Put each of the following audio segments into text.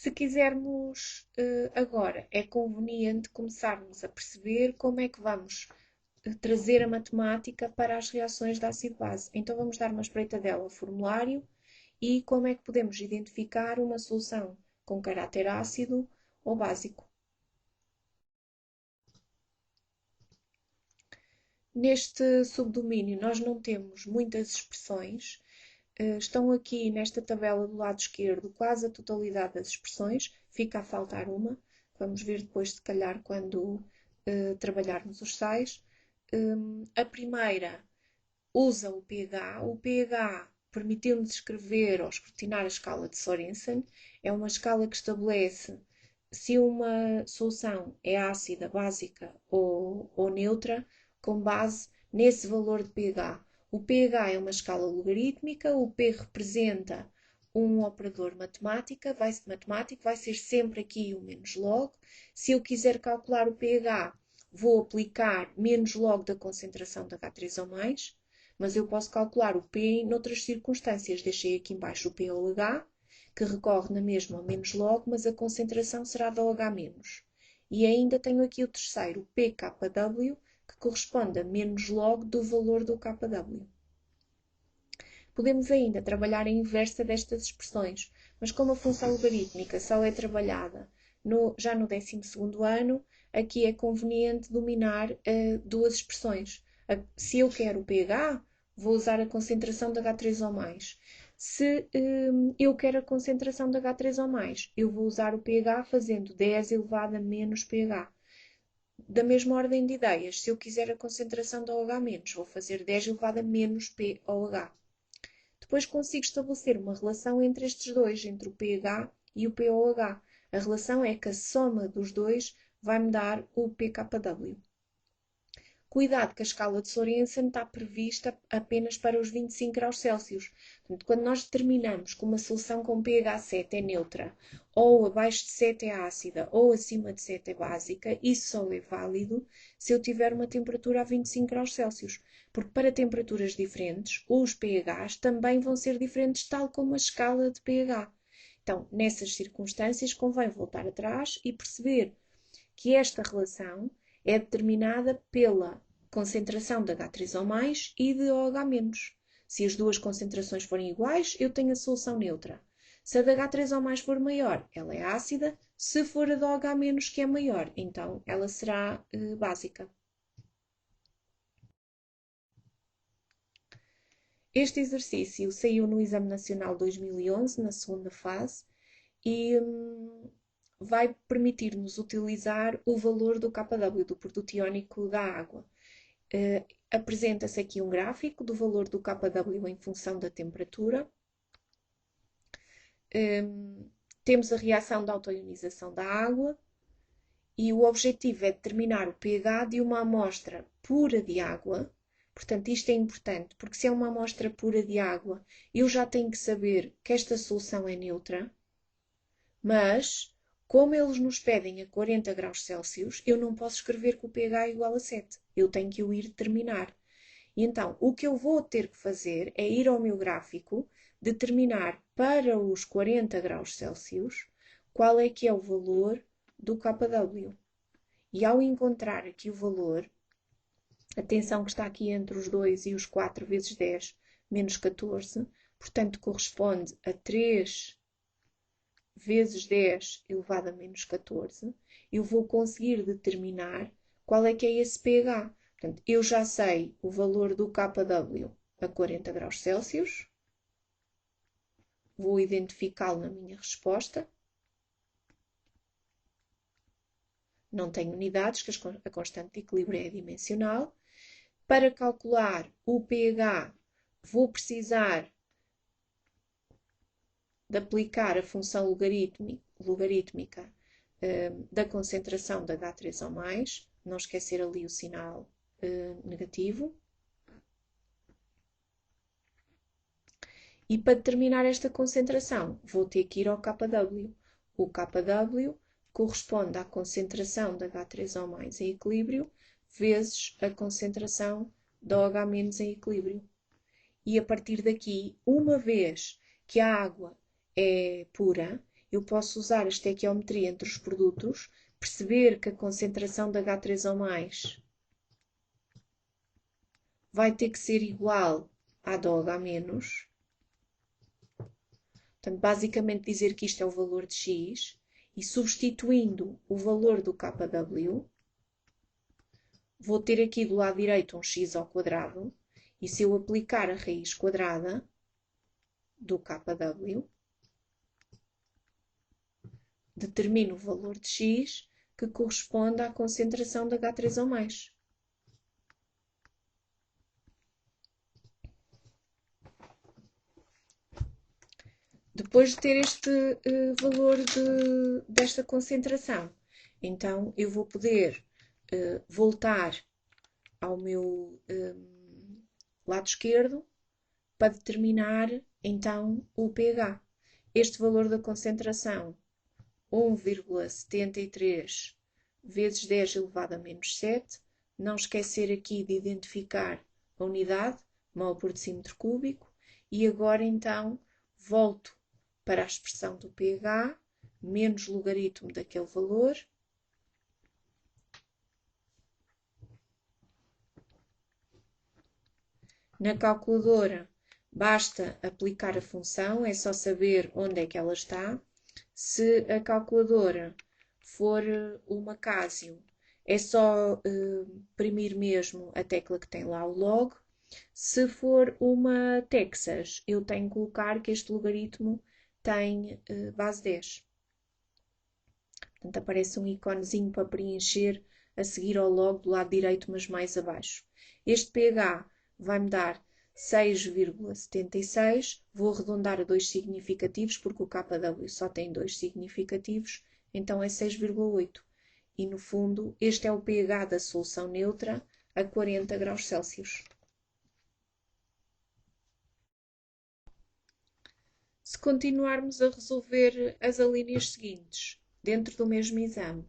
Se quisermos agora, é conveniente começarmos a perceber como é que vamos trazer a matemática para as reações de ácido-base. Então vamos dar uma espreitadela ao formulário e como é que podemos identificar uma solução com caráter ácido ou básico. Neste subdomínio nós não temos muitas expressões. Estão aqui nesta tabela do lado esquerdo quase a totalidade das expressões. Fica a faltar uma. Vamos ver depois, se calhar, quando trabalharmos os sais. A primeira usa o pH. O pH permitiu-nos escrever ou escrutinar a escala de Sorensen. É uma escala que estabelece se uma solução é ácida, básica ou neutra, com base nesse valor de pH. O pH é uma escala logarítmica, o P representa um operador matemático, vai ser sempre aqui o menos log. Se eu quiser calcular o pH, vou aplicar menos log da concentração de H3O+, mas eu posso calcular o P noutras circunstâncias. Deixei aqui embaixo o POH, que recorre na mesma ao menos log, mas a concentração será da OH-. E ainda tenho aqui o terceiro, o pKw, que corresponde a menos log do valor do KW. Podemos ainda trabalhar a inversa destas expressões, mas como a função logarítmica só é trabalhada já no 12º ano, aqui é conveniente dominar duas expressões. Se eu quero o pH, vou usar a concentração de H3O+. Se eu quero a concentração de H3O+, eu vou usar o pH fazendo 10 elevado a menos pH. Da mesma ordem de ideias, se eu quiser a concentração de OH-, vou fazer 10 elevado a menos POH. Depois consigo estabelecer uma relação entre estes dois, entre o pH e o POH. A relação é que a soma dos dois vai-me dar o pKw. Cuidado que a escala de Sorensen está prevista apenas para os 25 graus Celsius. Portanto, quando nós determinamos que uma solução com pH 7 é neutra, ou abaixo de 7 é ácida, ou acima de 7 é básica, isso só é válido se eu tiver uma temperatura a 25 graus Celsius. Porque para temperaturas diferentes, os pHs também vão ser diferentes, tal como a escala de pH. Então, nessas circunstâncias, convém voltar atrás e perceber que esta relação é determinada pela concentração de H3O+, e de OH-. Se as duas concentrações forem iguais, eu tenho a solução neutra. Se a de H3O+ for maior, ela é ácida. Se for a de OH- que é maior, então ela será básica. Este exercício saiu no Exame Nacional 2011, na segunda fase, e vai permitir-nos utilizar o valor do KW, do produto iónico da água. Apresenta-se aqui um gráfico do valor do KW em função da temperatura. Temos a reação de autoionização da água e o objetivo é determinar o pH de uma amostra pura de água. Portanto, isto é importante, porque se é uma amostra pura de água, eu já tenho que saber que esta solução é neutra, mas, como eles nos pedem a 40 graus Celsius, eu não posso escrever que o pH é igual a 7. Eu tenho que o ir determinar. E então, o que eu vou ter que fazer é ir ao meu gráfico, determinar para os 40 graus Celsius qual é que é o valor do KW. E ao encontrar aqui o valor, atenção que está aqui entre os 2 e os 4 vezes 10 menos 14, portanto corresponde a 3 vezes 10 elevado a menos 14, eu vou conseguir determinar qual é que é esse pH. Portanto, eu já sei o valor do KW a 40 graus Celsius, vou identificá-lo na minha resposta. Não tenho unidades, que a constante de equilíbrio é dimensional. Para calcular o pH, vou precisar de aplicar a função logarítmica da concentração de H3O+, não esquecer ali o sinal negativo. E para determinar esta concentração, vou ter que ir ao KW. O KW corresponde à concentração de H3O+ em equilíbrio vezes a concentração de OH- em equilíbrio. E a partir daqui, uma vez que a água é pura, eu posso usar a estequiometria entre os produtos, perceber que a concentração de H3O+, vai ter que ser igual à do H-. Portanto, basicamente dizer que isto é o valor de X e substituindo o valor do KW, vou ter aqui do lado direito um x ao quadrado e se eu aplicar a raiz quadrada do KW, determino o valor de x que corresponde à concentração de H3O+. Depois de ter este valor desta concentração, então eu vou poder voltar ao meu lado esquerdo para determinar então o pH. Este valor da concentração, 1,73 vezes 10 elevado a menos 7. Não esquecer aqui de identificar a unidade, mol por decímetro cúbico. E agora então volto para a expressão do pH, menos logaritmo daquele valor. Na calculadora basta aplicar a função, é só saber onde é que ela está. Se a calculadora for uma Casio, é só imprimir mesmo a tecla que tem lá o log. Se for uma Texas, eu tenho que colocar que este logaritmo tem base 10. Portanto, aparece um iconezinho para preencher a seguir ao log do lado direito, mas mais abaixo. Este pH vai-me dar 6,76. Vou arredondar a 2 significativos, porque o KW só tem 2 significativos, então é 6,8. E, no fundo, este é o pH da solução neutra a 40 graus Celsius. Se continuarmos a resolver as alíneas seguintes, dentro do mesmo exame,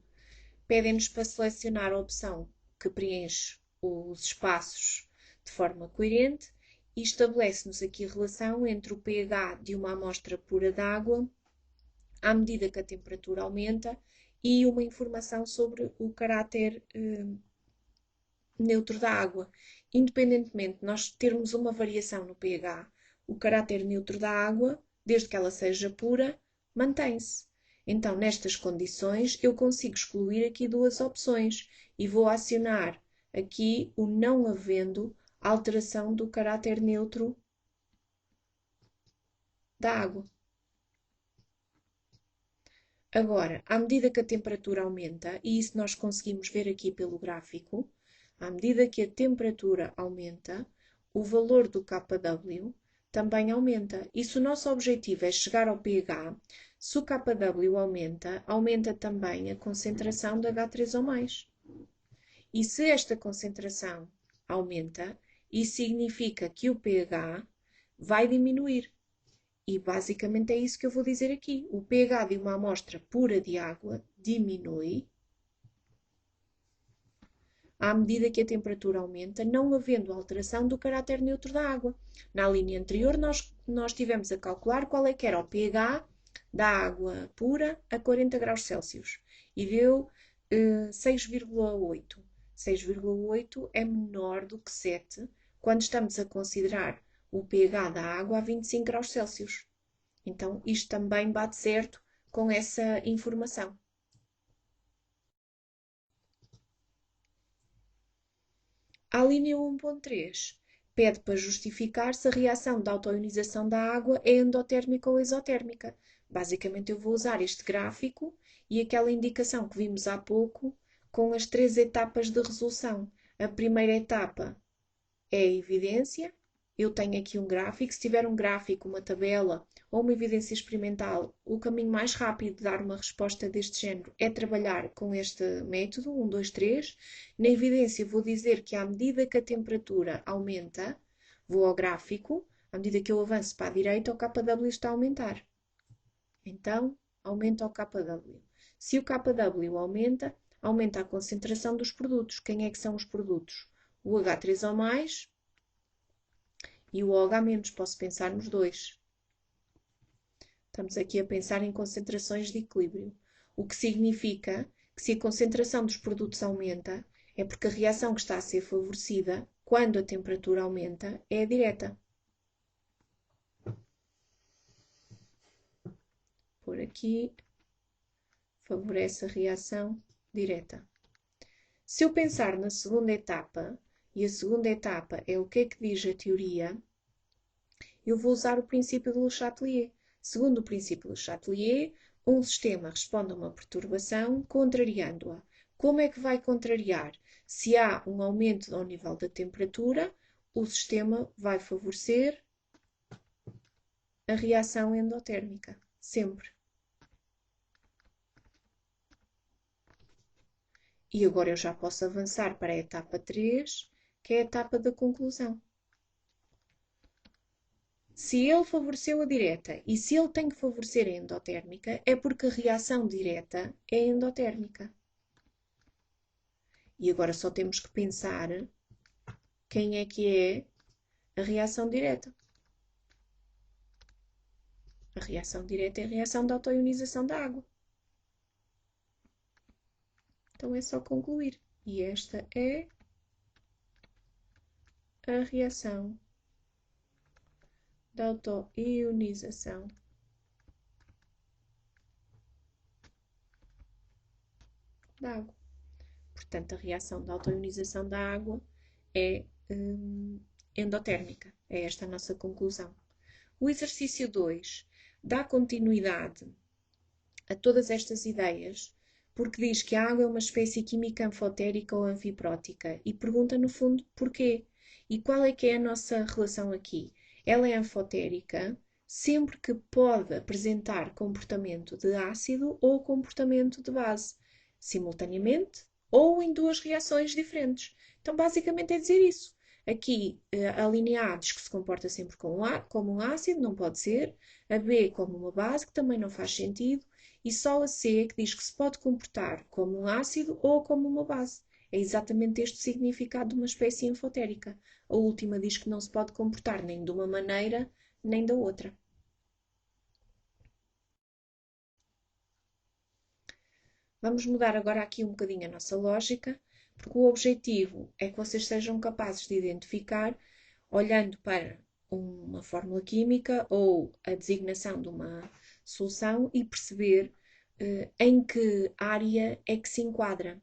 pedem-nos para selecionar a opção que preenche os espaços de forma coerente e estabelece-nos aqui a relação entre o pH de uma amostra pura de água à medida que a temperatura aumenta e uma informação sobre o caráter neutro da água. Independentemente de nós termos uma variação no pH, o caráter neutro da água, desde que ela seja pura, mantém-se. Então, nestas condições, eu consigo excluir aqui duas opções e vou acionar aqui o não havendo alteração do caráter neutro da água. Agora, à medida que a temperatura aumenta, e isso nós conseguimos ver aqui pelo gráfico, à medida que a temperatura aumenta, o valor do KW também aumenta. E se o nosso objetivo é chegar ao pH, se o KW aumenta, aumenta também a concentração de H3O+. E se esta concentração aumenta, isso significa que o pH vai diminuir. E basicamente é isso que eu vou dizer aqui. O pH de uma amostra pura de água diminui à medida que a temperatura aumenta, não havendo alteração do caráter neutro da água. Na linha anterior, nós tivemos a calcular qual é que era o pH da água pura a 40 graus Celsius e deu 6,8. 6,8 é menor do que 7 quando estamos a considerar o pH da água a 25 graus Celsius. Então, isto também bate certo com essa informação. A linha 1.3 pede para justificar se a reação de autoionização da água é endotérmica ou exotérmica. Basicamente, eu vou usar este gráfico e aquela indicação que vimos há pouco com as 3 etapas de resolução. A primeira etapa é a evidência. Eu tenho aqui um gráfico. Se tiver um gráfico, uma tabela ou uma evidência experimental, o caminho mais rápido de dar uma resposta deste género é trabalhar com este método, 1, 2, 3. Na evidência, vou dizer que à medida que a temperatura aumenta, vou ao gráfico, à medida que eu avanço para a direita, o KW está a aumentar. Então, aumenta o KW. Se o KW aumenta, aumenta a concentração dos produtos. Quem é que são os produtos? O H3O+, e o OH-, posso pensar nos dois. Estamos aqui a pensar em concentrações de equilíbrio, o que significa que se a concentração dos produtos aumenta, é porque a reação que está a ser favorecida, quando a temperatura aumenta, é a direta. Por aqui, favorece a reação direta. Se eu pensar na segunda etapa, e a segunda etapa é o que é que diz a teoria, eu vou usar o princípio de Le Chatelier. Segundo o princípio de Le Chatelier, um sistema responde a uma perturbação contrariando-a. Como é que vai contrariar? Se há um aumento ao nível da temperatura, o sistema vai favorecer a reação endotérmica, sempre. E agora eu já posso avançar para a etapa 3, que é a etapa da conclusão. Se ele favoreceu a direta e se ele tem que favorecer a endotérmica, é porque a reação direta é endotérmica. E agora só temos que pensar quem é que é a reação direta. A reação direta é a reação da autoionização da água. Então é só concluir. E esta é a reação da autoionização da água. Portanto, a reação da autoionização da água é endotérmica. É esta a nossa conclusão. O exercício 2 dá continuidade a todas estas ideias, porque diz que a água é uma espécie química anfotérica ou anfiprótica e pergunta, no fundo, porquê. E qual é que é a nossa relação aqui? Ela é anfotérica sempre que pode apresentar comportamento de ácido ou comportamento de base, simultaneamente ou em duas reações diferentes. Então, basicamente é dizer isso. Aqui, a linha A diz que se comporta sempre como um ácido, não pode ser. A B como uma base, que também não faz sentido. E só a C é que diz que se pode comportar como um ácido ou como uma base. É exatamente este o significado de uma espécie anfotérica. A última diz que não se pode comportar nem de uma maneira nem da outra. Vamos mudar agora aqui um bocadinho a nossa lógica, porque o objetivo é que vocês sejam capazes de identificar, olhando para uma fórmula química ou a designação de uma solução e perceber em que área é que se enquadra.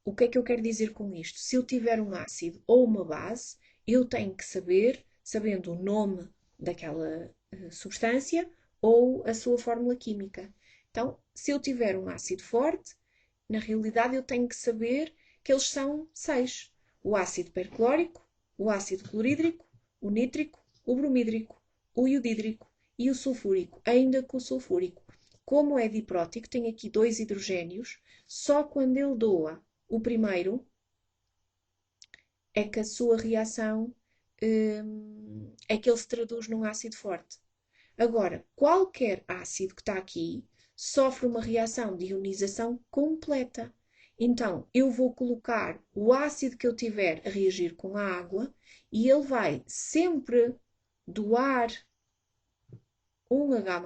O que é que eu quero dizer com isto? Se eu tiver um ácido ou uma base, eu tenho que saber, sabendo o nome daquela substância ou a sua fórmula química. Então, se eu tiver um ácido forte, na realidade eu tenho que saber que eles são 6. O ácido perclórico, o ácido clorídrico, o nítrico, o bromídrico, o iodídrico e o sulfúrico, ainda que o sulfúrico. Como é diprótico, tem aqui 2 hidrogénios, só quando ele doa o primeiro é que a sua reação é que ele se traduz num ácido forte. Agora, qualquer ácido que está aqui sofre uma reação de ionização completa. Então, eu vou colocar o ácido que eu tiver a reagir com a água e ele vai sempre doar um H+,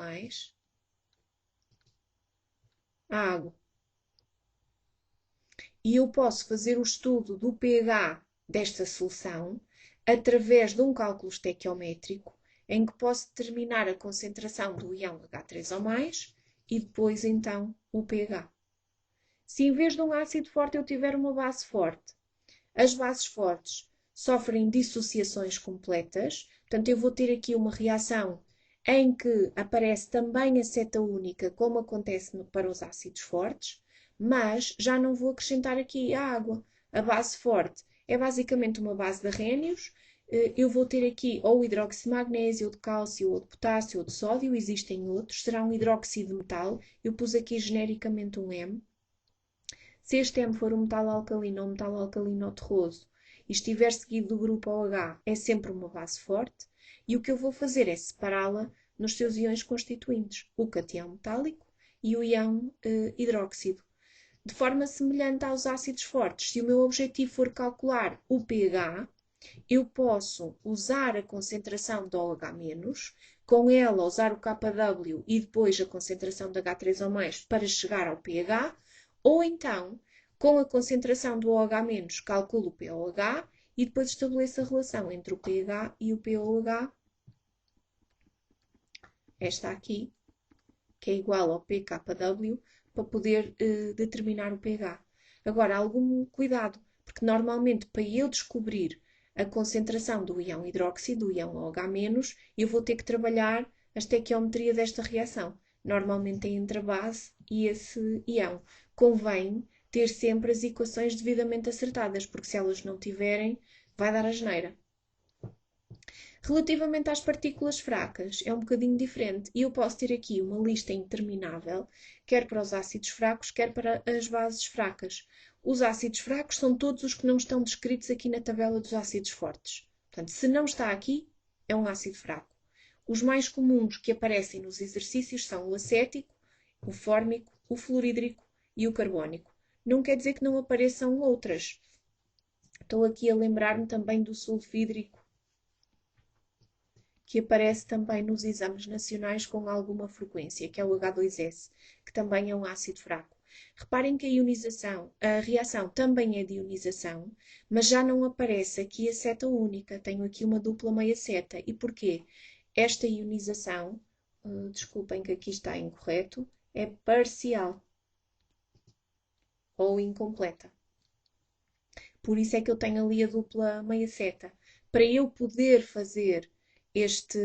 à água. E eu posso fazer o estudo do pH desta solução através de um cálculo estequiométrico em que posso determinar a concentração do íon H3O+, e depois então o pH. Se em vez de um ácido forte eu tiver uma base forte, as bases fortes sofrem dissociações completas, portanto eu vou ter aqui uma reação em que aparece também a seta única, como acontece para os ácidos fortes, mas já não vou acrescentar aqui a água. A base forte é basicamente uma base de arrénios. Eu vou ter aqui ou hidróxido de magnésio, ou de cálcio, ou de potássio, ou de sódio, existem outros, será um hidróxido de metal. Eu pus aqui genericamente um M. Se este M for um metal alcalino ou um metal alcalino terroso e estiver seguido do grupo OH, é sempre uma base forte. E o que eu vou fazer é separá-la nos seus íons constituintes, o catião metálico e o íon hidróxido. De forma semelhante aos ácidos fortes, se o meu objetivo for calcular o pH, Eu posso usar a concentração do OH-, com ela usar o KW e depois a concentração de H3O+, para chegar ao pH, ou então, com a concentração do OH-, calculo o pOH e depois estabeleço a relação entre o pH e o pOH, esta aqui, que é igual ao pKw, para poder determinar o pH. Agora, algum cuidado, porque normalmente para eu descobrir a concentração do íon hidróxido, do íon OH-, eu vou ter que trabalhar a estequiometria desta reação. Normalmente é entre a base e esse íon. Convém ter sempre as equações devidamente acertadas, porque se elas não tiverem, vai dar asneira. Relativamente às partículas fracas, é um bocadinho diferente e eu posso ter aqui uma lista interminável, quer para os ácidos fracos, quer para as bases fracas. Os ácidos fracos são todos os que não estão descritos aqui na tabela dos ácidos fortes. Portanto, se não está aqui, é um ácido fraco. Os mais comuns que aparecem nos exercícios são o acético, o fórmico, o fluorídrico e o carbónico. Não quer dizer que não apareçam outras. Estou aqui a lembrar-me também do sulfídrico, que aparece também nos exames nacionais com alguma frequência, que é o H2S, que também é um ácido fraco. Reparem que a reação também é de ionização, mas já não aparece aqui a seta única, tenho aqui uma dupla meia seta. E porquê? Esta ionização, desculpem que aqui está incorreto, é parcial ou incompleta. Por isso é que eu tenho ali a dupla meia seta. Para eu poder fazer este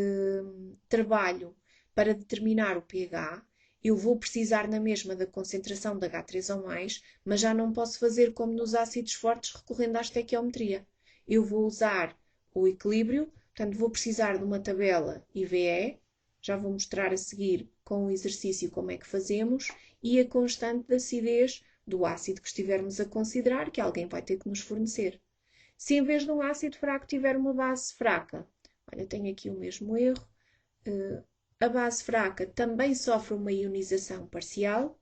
trabalho para determinar o pH, eu vou precisar na mesma da concentração de H3O+, mas já não posso fazer como nos ácidos fortes recorrendo à estequiometria. Eu vou usar o equilíbrio, portanto vou precisar de uma tabela IVE, já vou mostrar a seguir com o exercício como é que fazemos, e a constante de acidez do ácido que estivermos a considerar, que alguém vai ter que nos fornecer. Se em vez de um ácido fraco tiver uma base fraca, olha, tenho aqui o mesmo erro, a base fraca também sofre uma ionização parcial.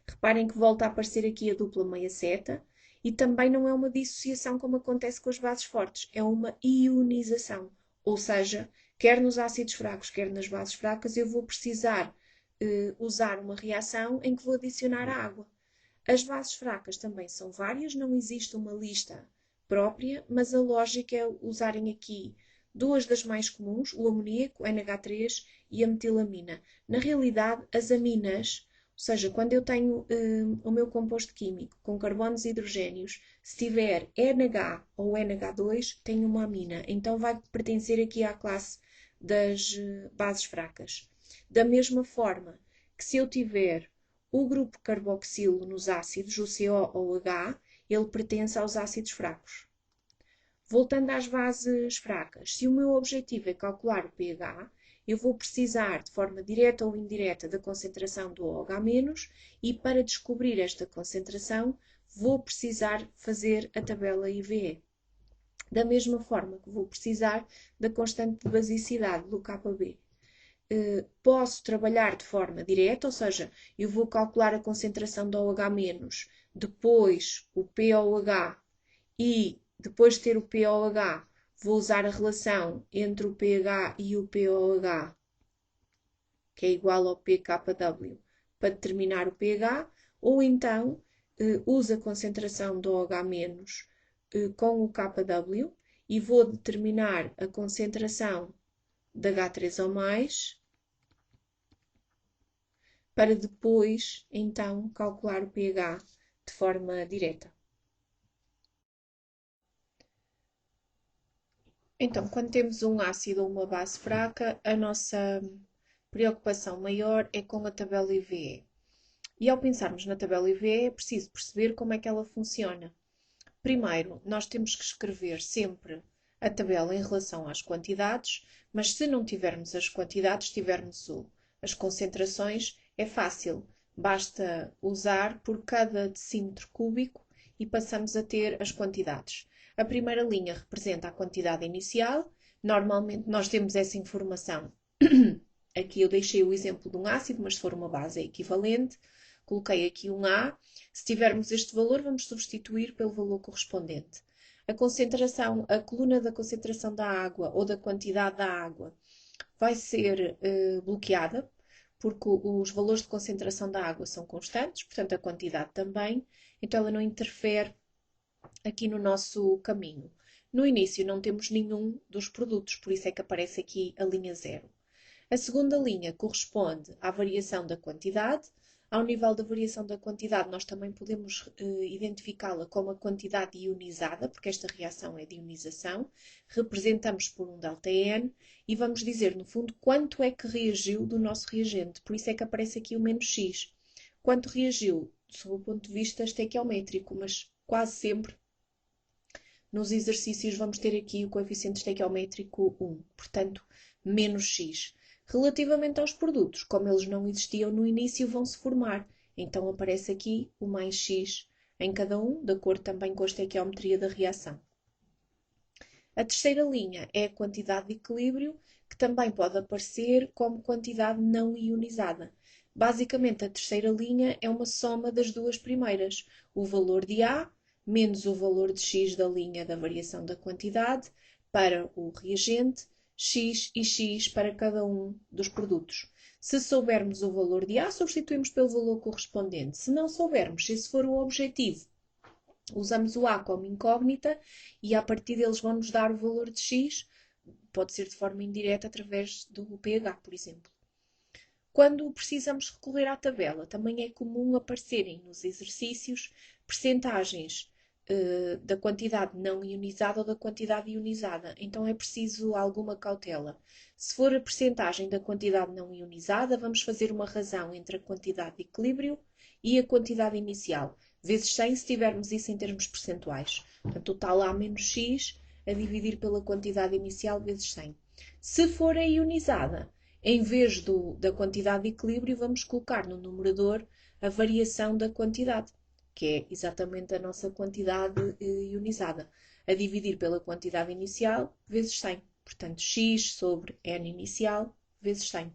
Reparem que volta a aparecer aqui a dupla meia seta, e também não é uma dissociação como acontece com as bases fortes, é uma ionização. Ou seja, quer nos ácidos fracos, quer nas bases fracas, eu vou precisar usar uma reação em que vou adicionar a água. As bases fracas também são várias, não existe uma lista própria, mas a lógica é usarem aqui duas das mais comuns, o amoníaco, NH3 e a metilamina. Na realidade, as aminas, ou seja, quando eu tenho o meu composto químico com carbonos e hidrogénios, se tiver NH ou NH2, tenho uma amina. Então vai pertencer aqui à classe das bases fracas. Da mesma forma que se eu tiver o grupo carboxilo nos ácidos, o CO ou o H, ele pertence aos ácidos fracos. Voltando às bases fracas, se o meu objetivo é calcular o pH, eu vou precisar, de forma direta ou indireta, da concentração do OH-, e para descobrir esta concentração, vou precisar fazer a tabela IVE. Da mesma forma que vou precisar da constante de basicidade, do KB. Posso trabalhar de forma direta, ou seja, eu vou calcular a concentração do OH-, depois o pOH e depois de ter o pOH, vou usar a relação entre o pH e o pOH, que é igual ao pKw, para determinar o pH, ou então uso a concentração do OH- com o KW e vou determinar a concentração de H3O+, para depois, então, calcular o pH de forma direta. Então, quando temos um ácido ou uma base fraca, a nossa preocupação maior é com a tabela IVE. E ao pensarmos na tabela IVE, é preciso perceber como é que ela funciona. Primeiro, nós temos que escrever sempre a tabela em relação às quantidades, mas se não tivermos as quantidades, tivermos as concentrações, é fácil. Basta usar por cada decímetro cúbico e passamos a ter as quantidades. A primeira linha representa a quantidade inicial. Normalmente nós temos essa informação. Aqui eu deixei o exemplo de um ácido, mas se for uma base é equivalente. Coloquei aqui um A. Se tivermos este valor, vamos substituir pelo valor correspondente. A coluna da concentração da água ou da quantidade da água vai ser bloqueada, porque os valores de concentração da água são constantes, portanto a quantidade também, então ela não interfere aqui no nosso caminho. No início não temos nenhum dos produtos, por isso é que aparece aqui a linha zero. A segunda linha corresponde à variação da quantidade. Ao nível da variação da quantidade, nós também podemos identificá-la como a quantidade ionizada, porque esta reação é de ionização. Representamos por um ΔN e vamos dizer, no fundo, quanto é que reagiu do nosso reagente. Por isso é que aparece aqui o menos X. Quanto reagiu, sob o ponto de vista estequiométrico, mas quase sempre nos exercícios vamos ter aqui o coeficiente estequiométrico 1, portanto, menos X. Relativamente aos produtos, como eles não existiam no início, vão se formar. Então aparece aqui o mais X em cada um, de acordo também com a estequiometria da reação. A terceira linha é a quantidade de equilíbrio, que também pode aparecer como quantidade não ionizada. Basicamente, a terceira linha é uma soma das duas primeiras, o valor de A menos o valor de X da linha da variação da quantidade para o reagente, X e X para cada um dos produtos. Se soubermos o valor de A, substituímos pelo valor correspondente. Se não soubermos, se esse for o objetivo, usamos o A como incógnita e a partir deles vão-nos dar o valor de X, pode ser de forma indireta através do pH, por exemplo. Quando precisamos recorrer à tabela, também é comum aparecerem nos exercícios percentagens da quantidade não ionizada ou da quantidade ionizada. Então é preciso alguma cautela. Se for a percentagem da quantidade não ionizada, vamos fazer uma razão entre a quantidade de equilíbrio e a quantidade inicial, vezes 100 se tivermos isso em termos percentuais. Portanto, o tal A menos X a dividir pela quantidade inicial vezes 100. Se for a ionizada, em vez da quantidade de equilíbrio, vamos colocar no numerador a variação da quantidade, que é exatamente a nossa quantidade ionizada, a dividir pela quantidade inicial vezes 100. Portanto, x sobre n inicial vezes 100.